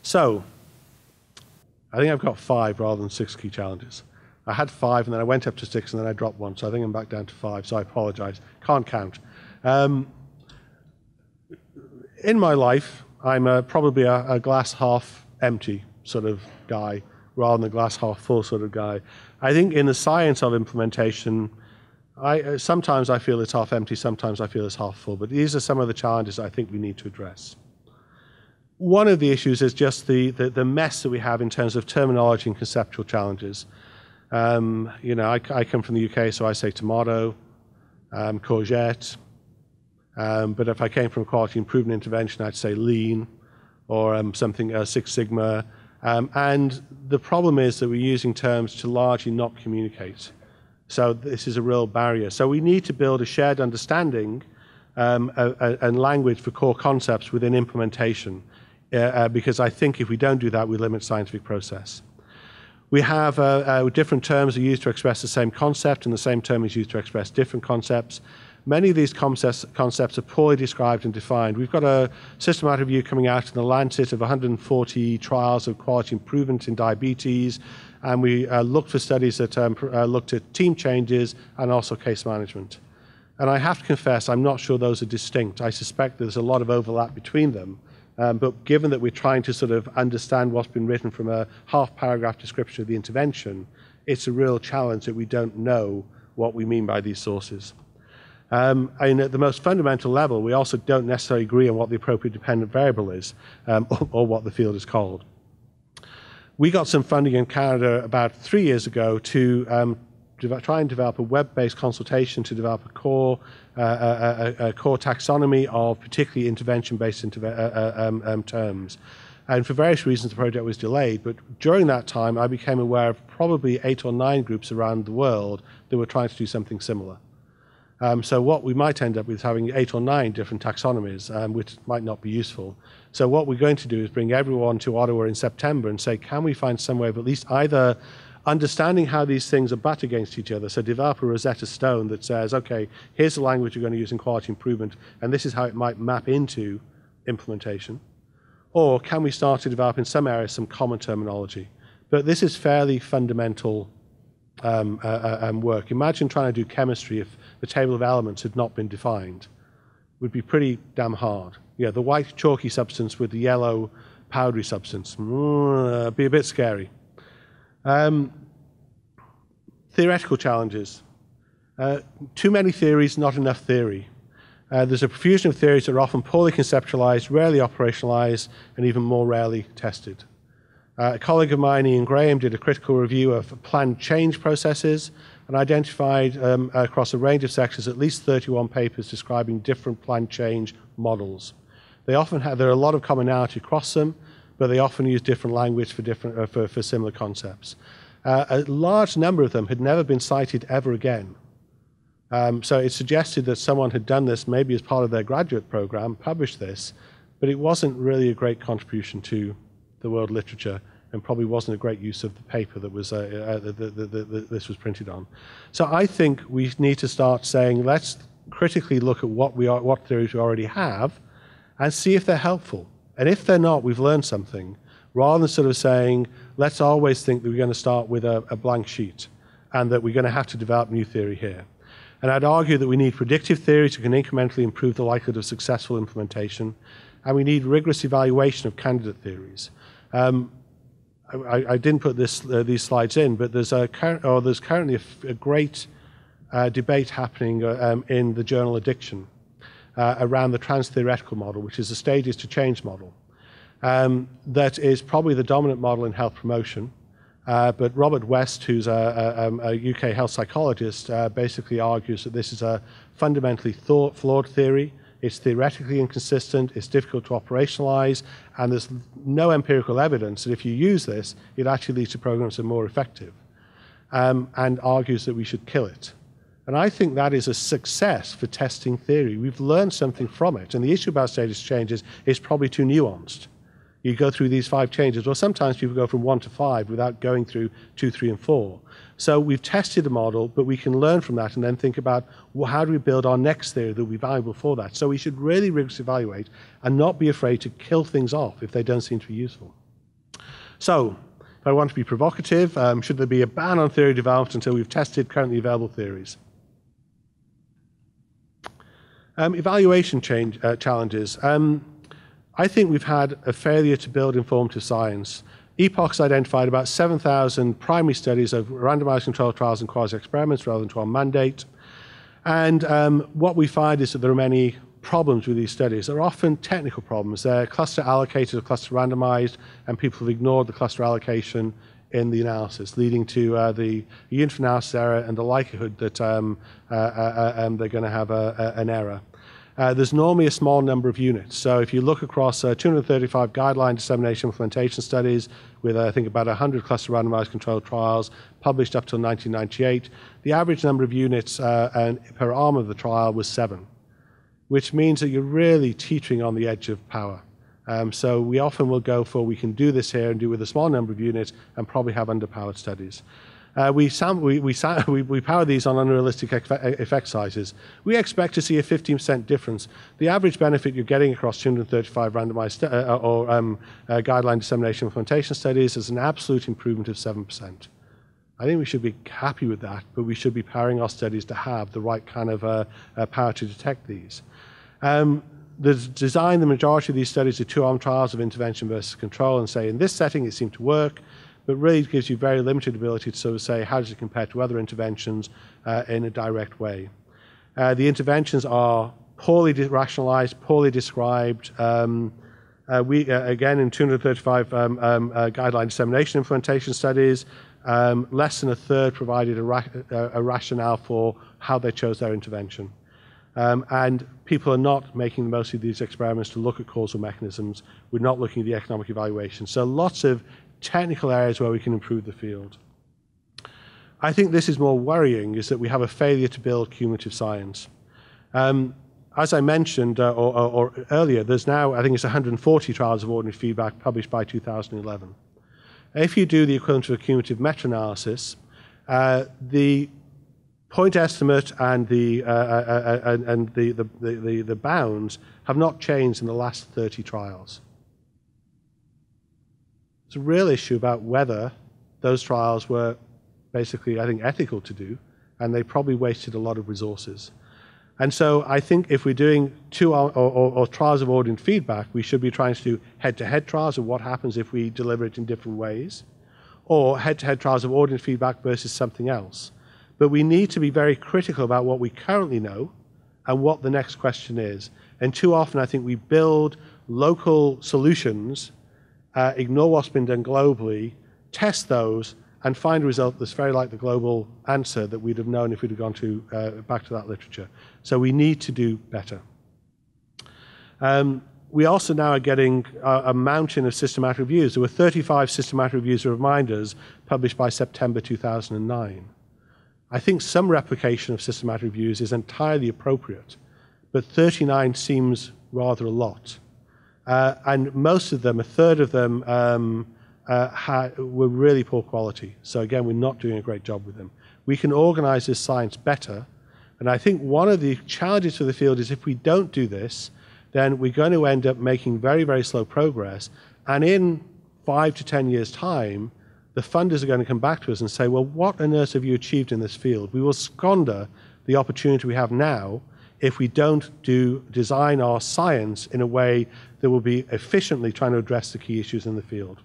So, I think I've got 5 rather than 6 key challenges. I had 5, and then I went up to 6, and then I dropped 1, so I think I'm back down to 5, so I apologize. Can't count. In my life, I'm probably a glass half empty sort of guy, rather than a glass half full sort of guy. I think in the science of implementation, sometimes I feel it's half empty, sometimes I feel it's half full, but these are some of the challenges I think we need to address. One of the issues is just the mess that we have in terms of terminology and conceptual challenges. You know, I come from the UK, so I say tomato, courgette, but if I came from a quality improvement intervention, I'd say lean, or something Six Sigma. And the problem is that we're using terms to largely not communicate. So this is a real barrier. So we need to build a shared understanding and language for core concepts within implementation, because I think if we don't do that, we limit scientific process. We have different terms are used to express the same concept, and the same term is used to express different concepts. Many of these concepts are poorly described and defined. We've got a systematic review coming out in the Lancet of 140 trials of quality improvement in diabetes, and we looked for studies that looked at team changes and also case management. And I have to confess, I'm not sure those are distinct. I suspect there's a lot of overlap between them. But given that we're trying to sort of understand what's been written from a half-paragraph description of the intervention, it's a real challenge that we don't know what we mean by these sources. And at the most fundamental level, we also don't necessarily agree on what the appropriate dependent variable is, or what the field is called. We got some funding in Canada about 3 years ago to try and develop a web-based consultation to develop a core taxonomy of particularly intervention-based terms. And for various reasons, the project was delayed. But during that time, I became aware of probably 8 or 9 groups around the world that were trying to do something similar. So what we might end up with is having 8 or 9 different taxonomies, which might not be useful. So what we're going to do is bring everyone to Ottawa in September and say, can we find some way of at least either understanding how these things are butt against each other, so develop a Rosetta Stone that says, okay, here's the language you're going to use in quality improvement, and this is how it might map into implementation. Or can we start to develop in some areas some common terminology? But this is fairly fundamental work. Imagine trying to do chemistry if the table of elements had not been defined. It would be pretty damn hard. Yeah, the white chalky substance with the yellow powdery substance, be a bit scary. Theoretical challenges. Too many theories, not enough theory. There's a profusion of theories that are often poorly conceptualized, rarely operationalized, and even more rarely tested. A colleague of mine, Ian Graham, did a critical review of planned change processes and identified across a range of sectors at least 31 papers describing different planned change models. They often have, there are a lot of commonality across them, but they often use different language for similar concepts. A large number of them had never been cited ever again. So it suggested that someone had done this maybe as part of their graduate program, published this, but it wasn't really a great contribution to the world literature, and probably wasn't a great use of the paper that was this was printed on. So I think we need to start saying, let's critically look at what theories we already have, and see if they're helpful. And if they're not, we've learned something, rather than sort of saying, let's always think that we're going to start with a blank sheet, and that we're going to have to develop new theory here. And I'd argue that we need predictive theories that can incrementally improve the likelihood of successful implementation, and we need rigorous evaluation of candidate theories. I didn't put these slides in, but there's currently a great debate happening in the journal Addiction around the trans-theoretical model, which is a stages to change model. That is probably the dominant model in health promotion. But Robert West, who's a UK health psychologist, basically argues that this is a fundamentally flawed theory. It's theoretically inconsistent, it's difficult to operationalize, and there's no empirical evidence that if you use this, it actually leads to programs that are more effective, and argues that we should kill it. And I think that is a success for testing theory. We've learned something from it, and the issue about status changes is probably too nuanced. You go through these 5 changes, or sometimes people go from 1 to 5 without going through 2, 3, and 4. So we've tested a model, but we can learn from that and then think about, well, how do we build our next theory that will be valuable for that? So we should really rigorously evaluate and not be afraid to kill things off if they don't seem to be useful. So, if I want to be provocative, should there be a ban on theory development until we've tested currently available theories? Evaluation challenges. I think we've had a failure to build informative science. EPOC's identified about 7,000 primary studies of randomized controlled trials and quasi-experiments rather than 12 mandate. And what we find is that there are many problems with these studies. They're often technical problems. They're cluster allocated or cluster randomized, and people have ignored the cluster allocation in the analysis, leading to the unit of analysis error and the likelihood that they're going to have an error. There's normally a small number of units. So if you look across 235 guideline dissemination implementation studies with, I think, about 100 cluster randomized controlled trials published up till 1998, the average number of units per arm of the trial was 7, which means that you're really teetering on the edge of power. So we often will go for, we can do this here and do it with a small number of units and probably have underpowered studies. We power these on unrealistic effect sizes. We expect to see a 15% difference. The average benefit you're getting across 235 randomized guideline dissemination implementation studies is an absolute improvement of 7%. I think we should be happy with that, but we should be powering our studies to have the right kind of power to detect these. The majority of these studies are 2-arm trials of intervention versus control, and say in this setting it seemed to work, but really it gives you very limited ability to sort of say how does it compare to other interventions in a direct way. The interventions are poorly rationalized, poorly described. Again, in 235 guideline dissemination implementation studies, less than a third provided a rationale for how they chose their intervention. And people are not making the most of these experiments to look at causal mechanisms. We're not looking at the economic evaluation. So lots of technical areas where we can improve the field. I think this is more worrying, is that we have a failure to build cumulative science. As I mentioned or earlier, there's now, I think it's 140 trials of ordinary feedback published by 2011. If you do the equivalent of a cumulative meta-analysis, the point estimate and the bounds have not changed in the last 30 trials. It's a real issue about whether those trials were basically, I think, ethical to do, and they probably wasted a lot of resources. And so I think if we're doing or trials of ordinary feedback, we should be trying to do head-to-head trials of what happens if we deliver it in different ways, or head-to-head trials of ordinary feedback versus something else. But we need to be very critical about what we currently know and what the next question is. And too often I think we build local solutions, ignore what's been done globally, test those, and find a result that's very like the global answer that we'd have known if we'd have gone back to that literature. So we need to do better. We also now are getting a mountain of systematic reviews. There were 35 systematic reviews of reminders published by September 2009. I think some replication of systematic reviews is entirely appropriate, but 39 seems rather a lot. And most of them, a third of them, were really poor quality. So again, we're not doing a great job with them. We can organize this science better. And I think one of the challenges for the field is if we don't do this, then we're going to end up making very, very slow progress. And in 5 to 10 years' time, the funders are going to come back to us and say, well, what on earth have you achieved in this field? We will squander the opportunity we have now if we don't design our science in a way that will be efficiently trying to address the key issues in the field.